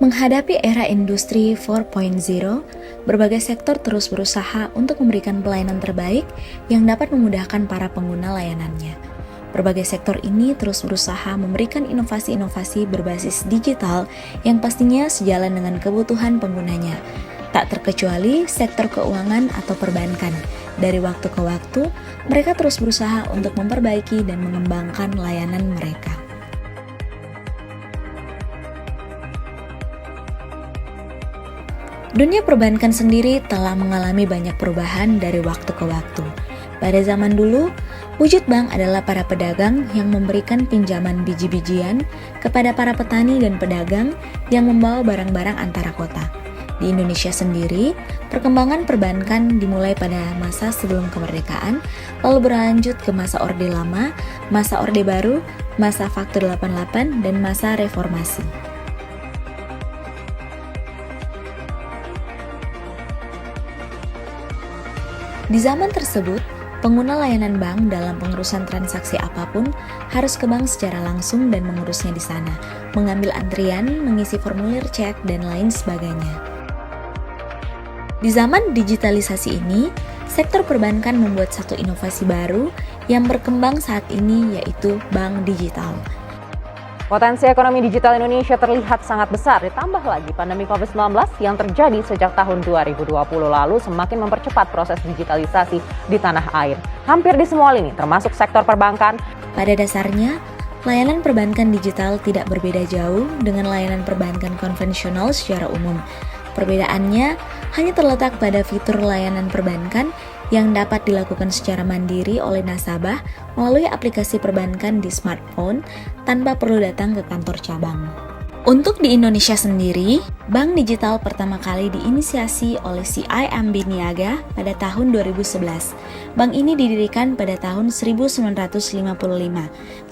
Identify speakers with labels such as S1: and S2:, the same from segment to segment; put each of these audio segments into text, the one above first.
S1: Menghadapi era industri 4.0, berbagai sektor terus berusaha untuk memberikan pelayanan terbaik yang dapat memudahkan para pengguna layanannya. Berbagai sektor ini terus berusaha memberikan inovasi-inovasi berbasis digital yang pastinya sejalan dengan kebutuhan penggunanya. Tak terkecuali sektor keuangan atau perbankan. Dari waktu ke waktu, mereka terus berusaha untuk memperbaiki dan mengembangkan layanan mereka. Dunia perbankan sendiri telah mengalami banyak perubahan dari waktu ke waktu. Pada zaman dulu, wujud bank adalah para pedagang yang memberikan pinjaman biji-bijian kepada para petani dan pedagang yang membawa barang-barang antara kota. Di Indonesia sendiri, perkembangan perbankan dimulai pada masa sebelum kemerdekaan, lalu berlanjut ke masa Orde Lama, masa Orde Baru, masa Faktor 88, dan masa Reformasi. Di zaman tersebut, pengguna layanan bank dalam pengurusan transaksi apapun harus ke bank secara langsung dan mengurusnya di sana, mengambil antrian, mengisi formulir cek, dan lain sebagainya. Di zaman digitalisasi ini, sektor perbankan membuat satu inovasi baru yang berkembang saat ini, yaitu bank digital.
S2: Potensi ekonomi digital Indonesia terlihat sangat besar, ditambah lagi pandemi COVID-19 yang terjadi sejak tahun 2020 lalu semakin mempercepat proses digitalisasi di tanah air. Hampir di semua lini, termasuk sektor perbankan.
S1: Pada dasarnya, layanan perbankan digital tidak berbeda jauh dengan layanan perbankan konvensional secara umum. Perbedaannya hanya terletak pada fitur layanan perbankan yang dapat dilakukan secara mandiri oleh nasabah melalui aplikasi perbankan di smartphone tanpa perlu datang ke kantor cabang. Untuk di Indonesia sendiri, bank digital pertama kali diinisiasi oleh CIMB Niaga pada tahun 2011. Bank ini didirikan pada tahun 1955,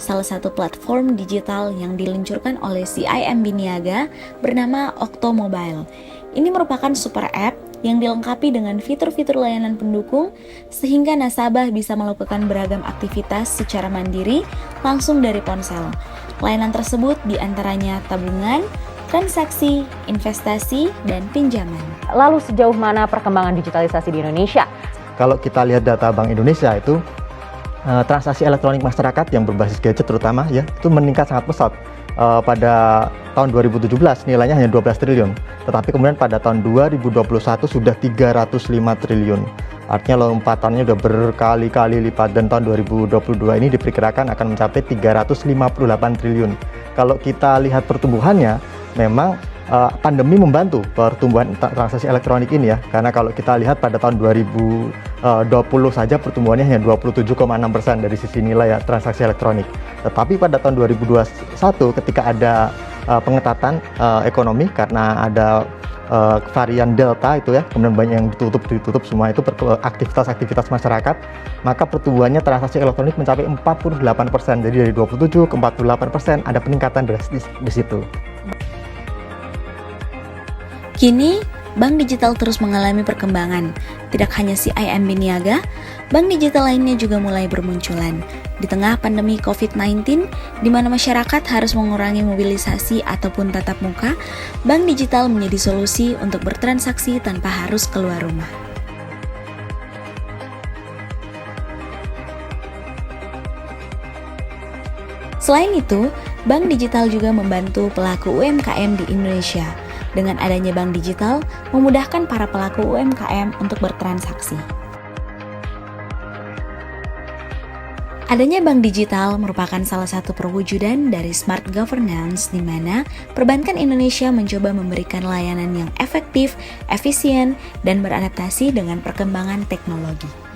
S1: salah satu platform digital yang diluncurkan oleh CIMB Niaga bernama Okto Mobile. Ini merupakan super app yang dilengkapi dengan fitur-fitur layanan pendukung sehingga nasabah bisa melakukan beragam aktivitas secara mandiri langsung dari ponsel. Layanan tersebut diantaranya tabungan, transaksi, investasi, dan pinjaman.
S2: Lalu sejauh mana perkembangan digitalisasi di Indonesia?
S3: Kalau kita lihat data Bank Indonesia itu transaksi elektronik masyarakat yang berbasis gadget terutama ya itu meningkat sangat pesat. Pada tahun 2017 nilainya hanya 12 triliun, tetapi kemudian pada tahun 2021 sudah 305 triliun. Artinya lompatannya sudah berkali-kali lipat dan tahun 2022 ini diperkirakan akan mencapai 358 triliun. Kalau kita lihat pertumbuhannya, memang pandemi membantu pertumbuhan transaksi elektronik ini ya, karena kalau kita lihat pada tahun 2020 saja pertumbuhannya hanya 27,6% dari sisi nilai ya, transaksi elektronik. Tetapi pada tahun 2021 ketika ada pengetatan ekonomi karena ada varian Delta itu ya, kemudian banyak yang ditutup semua itu aktivitas masyarakat, maka pertumbuhannya transaksi elektronik mencapai 48%. Jadi dari 27 ke 48% ada peningkatan drastis di situ.
S1: Kini, bank digital terus mengalami perkembangan. Tidak hanya CIMB Niaga, bank digital lainnya juga mulai bermunculan. Di tengah pandemi COVID-19, di mana masyarakat harus mengurangi mobilisasi ataupun tatap muka, bank digital menjadi solusi untuk bertransaksi tanpa harus keluar rumah. Selain itu, bank digital juga membantu pelaku UMKM di Indonesia. Dengan adanya bank digital, memudahkan para pelaku UMKM untuk bertransaksi. Adanya bank digital merupakan salah satu perwujudan dari smart governance di mana perbankan Indonesia mencoba memberikan layanan yang efektif, efisien, dan beradaptasi dengan perkembangan teknologi.